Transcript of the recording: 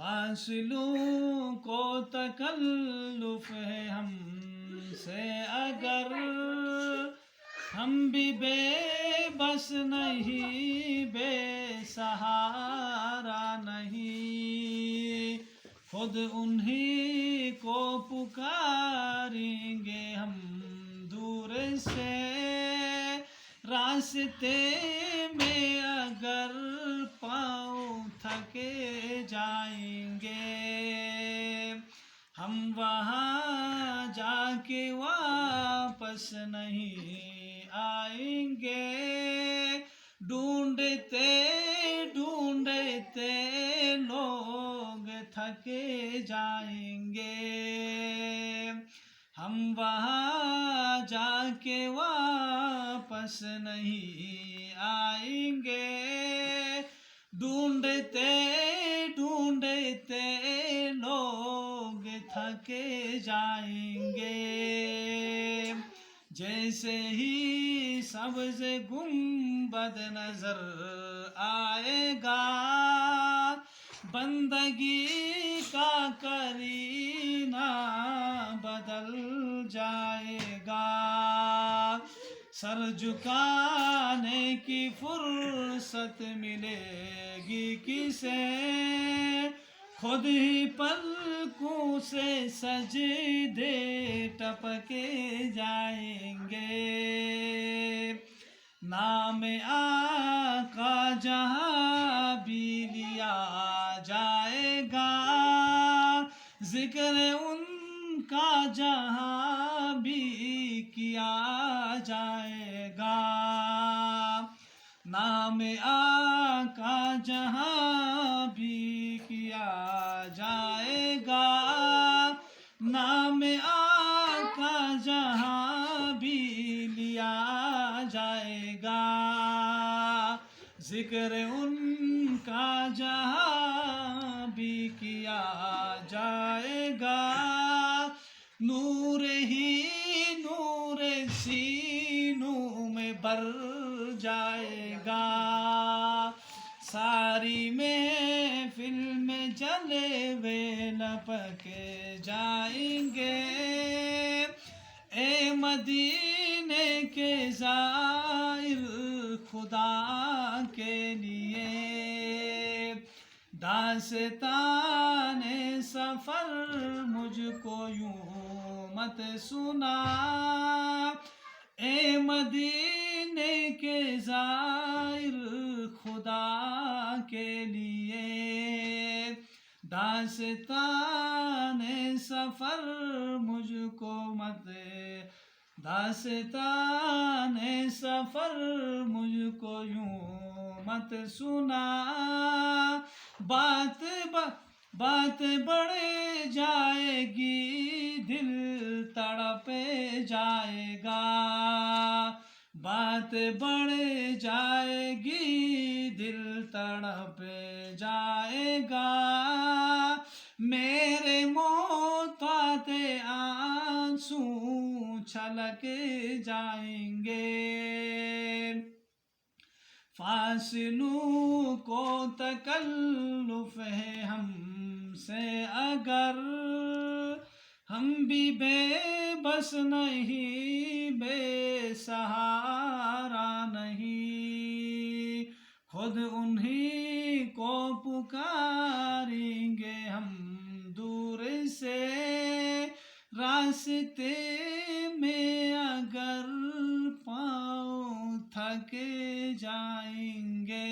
فاصلوں کو تکلف ہے ہم سے اگر، ہم بھی بے بس نہیں، بے سہارا نہیں، خود انہی کو پکاریں گے ہم دور سے، راستے میں اگر پاؤں تھکے جائیں گے، ہم وہاں جا کے واپس نہیں آئیں گے، ڈھونڈتے ڈھونڈتے لوگ تھکے جائیں گے، ہم وہاں جا کے واپس نہیں آئیں گے، ڈھونڈتے ڈھونڈتے لوگ تھکے جائیں گے، جیسے ہی سبز گنبد نظر آئے گا، بندگی کا کرینہ بدل جائے گا، سر جھکانے کی فرصت ملے گی کسے، خود ہی پلکوں سے سجدے ٹپکے جائیں گے، نام آقا جہاں بھی لیا جائے گا، ذکر ان کا جہاں بھی کیا جائے گا، نام آقا جہاں بھی کیا جائے گا، نام آقا جہاں بھی لیا جائے گا، ذکر ان کا جہاں بھی کیا جائے گا، نور ہی نور سینوں میں بر جائے گا، ساری محفل میں جلوے لپکے جائیں گے، اے مدینے کے زائر خدا کے لیے، داستان سفر مجھ کو یوں مت سنا، اے مدینے کے زائر خدا کے لیے، داستان سفر مجھ کو مت، داستان سفر مجھ کو یوں مت سنا، بات بڑھ جائے گی، دل تڑپ جائے گا، بات بڑھ جائے گی، دل تڑپ جائے گا، میرے محتاط آنسو چھلک جائیں گے، فاصلوں کو تکلف ہے ہم سے اگر، ہم بھی بے بس نہیں، بے سہارا نہیں، خود انہی کو پکاریں گے ہم دور سے، راستے میں اگر پاؤں تھکے جائیں گے۔